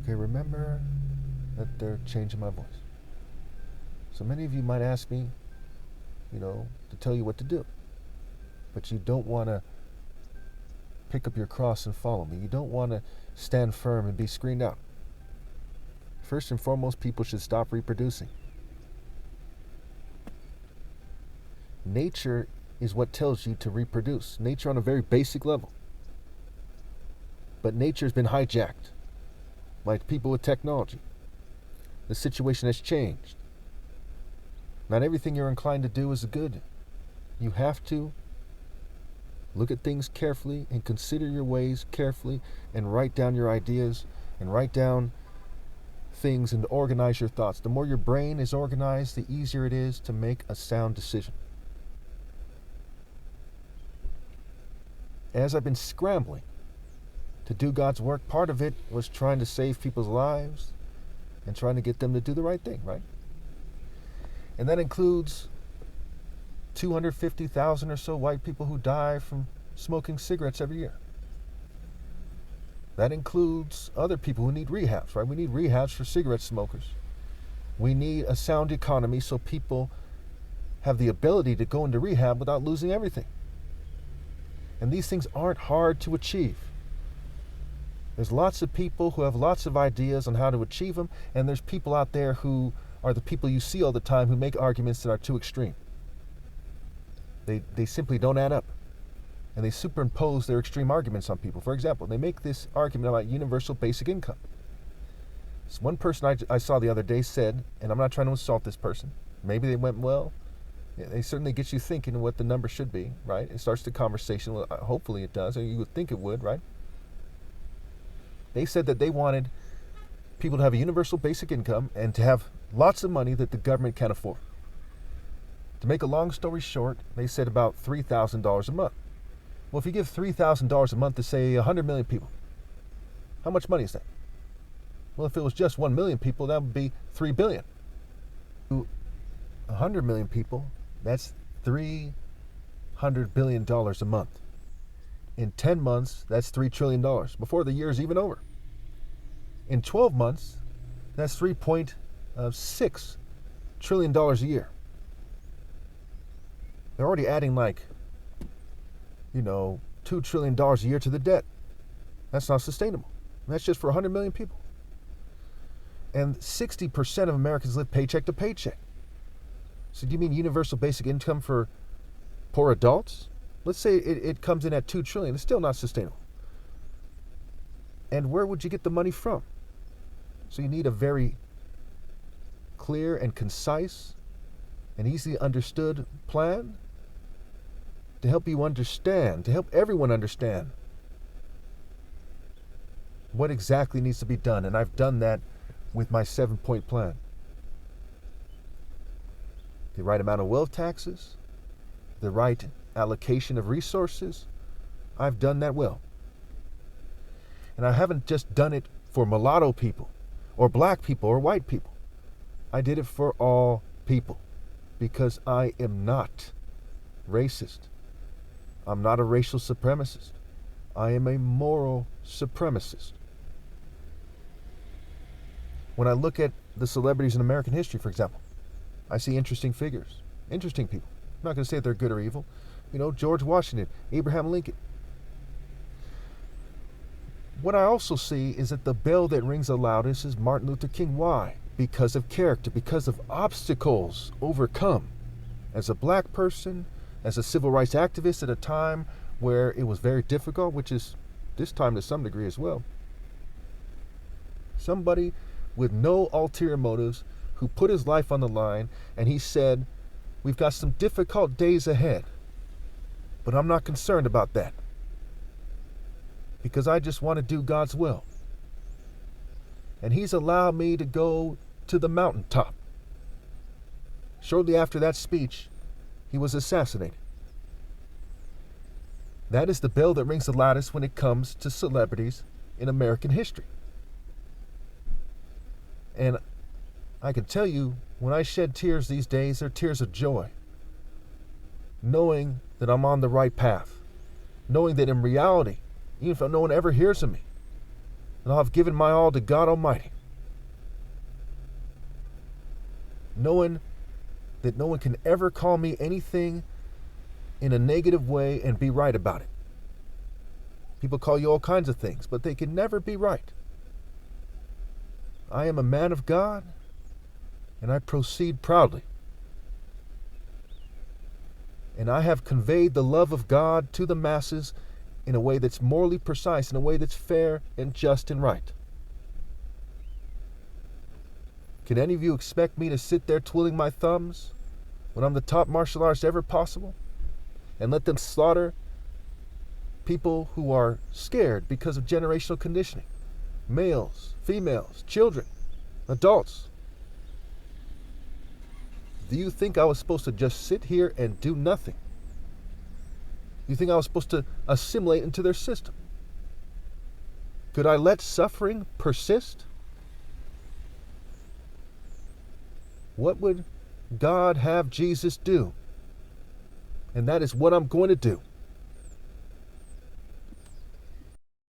Okay, remember that they're changing my voice. So many of you might ask me, to tell you what to do. But you don't want to pick up your cross and follow me. You don't want to stand firm and be screened out. First and foremost, people should stop reproducing. Nature is what tells you to reproduce. Nature on a very basic level. But nature's been hijacked by people with technology. The situation has changed. Not everything you're inclined to do is good. You have to look at things carefully and consider your ways carefully and write down your ideas and write down things and organize your thoughts. The more your brain is organized, the easier it is to make a sound decision. As I've been scrambling to do God's work, part of it was trying to save people's lives and trying to get them to do the right thing, right? And that includes 250,000 or so white people who die from smoking cigarettes every year. That includes other people who need rehabs, right? We need rehabs for cigarette smokers. We need a sound economy so people have the ability to go into rehab without losing everything. And these things aren't hard to achieve. There's lots of people who have lots of ideas on how to achieve them, and there's people out there who are the people you see all the time who make arguments that are too extreme. They simply don't add up. And they superimpose their extreme arguments on people. For example, they make this argument about universal basic income. So one person I saw the other day said, and I'm not trying to insult this person, maybe they went well. They certainly get you thinking what the number should be, right? It starts the conversation. Well, hopefully it does, or you would think it would, right? They said that they wanted people to have a universal basic income and to have lots of money that the government can't afford. To make a long story short, they said about $3,000 a month. Well, if you give $3,000 a month to, say, 100 million people, how much money is that? Well, if it was just 1 million people, that would be $3 billion. To 100 million people, that's $300 billion a month. In 10 months, that's $3 trillion before the year is even over. In 12 months, that's $3.6 trillion a year. They're already adding $2 trillion a year to the debt. That's not sustainable. And that's just for 100 million people. And 60% of Americans live paycheck to paycheck. So do you mean universal basic income for poor adults? Let's say it comes in at $2 trillion. It's still not sustainable. And where would you get the money from? So you need a very clear and concise and easily understood plan to help you understand, to help everyone understand what exactly needs to be done. And I've done that with my 7-point plan. The right amount of wealth taxes, the right allocation of resources. I've done that well. And I haven't just done it for mulatto people or black people or white people. I did it for all people because I am not racist. I'm not a racial supremacist. I am a moral supremacist. When I look at the celebrities in American history, for example, I see interesting figures, interesting people. I'm not going to say they're good or evil. George Washington, Abraham Lincoln. What I also see is that the bell that rings the loudest is Martin Luther King. Why? Because of character, because of obstacles overcome. As a black person, as a civil rights activist at a time where it was very difficult, which is this time to some degree as well. Somebody with no ulterior motives who put his life on the line, and he said, we've got some difficult days ahead, but I'm not concerned about that because I just want to do God's will. And he's allowed me to go to the mountaintop. Shortly after that speech, he was assassinated. That is the bell that rings the loudest when it comes to celebrities in American history. And I can tell you, when I shed tears these days, they're tears of joy. Knowing that I'm on the right path. Knowing that in reality, even if no one ever hears of me, and I'll have given my all to God Almighty, knowing that no one can ever call me anything in a negative way and be right about it. People call you all kinds of things, but they can never be right. I am a man of God, and I proceed proudly. And I have conveyed the love of God to the masses in a way that's morally precise, in a way that's fair and just and right. Can any of you expect me to sit there twiddling my thumbs when I'm the top martial artist ever possible and let them slaughter people who are scared because of generational conditioning? Males, females, children, adults. Do you think I was supposed to just sit here and do nothing? You think I was supposed to assimilate into their system? Could I let suffering persist? What would God have Jesus do? And that is what I'm going to do.